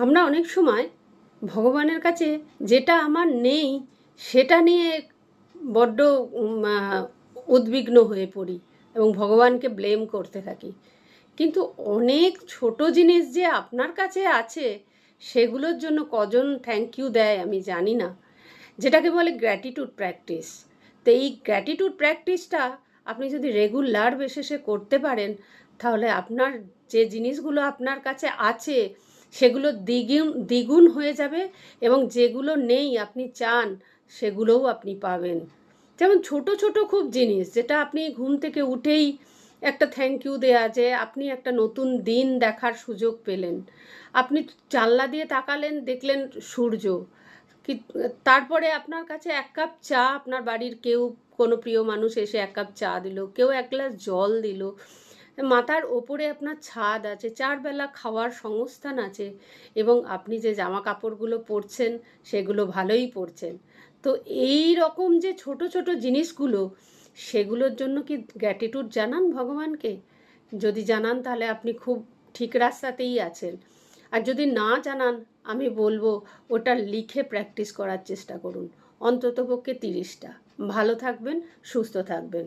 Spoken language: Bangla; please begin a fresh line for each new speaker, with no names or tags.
আমরা অনেক সময় ভগবানের কাছে যেটা আমার নেই সেটা নিয়ে বড্ড উদ্বিগ্ন হয়ে পড়ি এবং ভগবানকে ব্লেম করতে থাকি। কিন্তু অনেক ছোট জিনিস যে আপনার কাছে আছে সেগুলোর জন্য কজন থ্যাংক ইউ দেয় আমি জানি না, যেটাকে বলে গ্র্যাটিটিউড প্র্যাকটিস। তো এই গ্র্যাটিটিউড প্র্যাকটিসটা আপনি যদি রেগুলার বেসিসে করতে পারেন, তাহলে আপনার যে জিনিসগুলো আপনার কাছে আছে সেগুলো দ্বিগুণ দ্বিগুণ হয়ে যাবে, এবং যেগুলো নেই আপনি চান সেগুলোও আপনি পাবেন। যেমন ছোট ছোট খুব জিনিস, যেটা আপনি ঘুম থেকে উঠেই একটা থ্যাংক ইউ দেয়া, যে আপনি একটা নতুন দিন দেখার সুযোগ পেলেন। আপনি জানলা দিয়ে তাকালেন, দেখলেন সূর্য, কি তারপরে আপনার কাছে এক কাপ চা, আপনার বাড়ির কেউ কোনো প্রিয় মানুষ এসে এক কাপ চা দিল, কেউ এক গ্লাস জল দিল, মাথার ওপরে আপনার ছাদ আছে, 4 বেলা খাওয়ার সংস্থান আছে, এবং আপনি যে জামা কাপড়গুলো পরছেন সেগুলো ভালোই পরছেন। তো এই রকম যে ছোট ছোট জিনিসগুলো, সেগুলোর জন্য কি গ্র্যাটিটিউড জানান ভগবানকে? যদি জানান তাহলে আপনি খুব ঠিক রাস্তাতেই আছেন। আর যদি না জানান, আমি বলবো ওটা লিখে প্র্যাকটিস করার চেষ্টা করুন, অন্ততপক্ষে 30টা। ভালো থাকবেন, সুস্থ থাকবেন।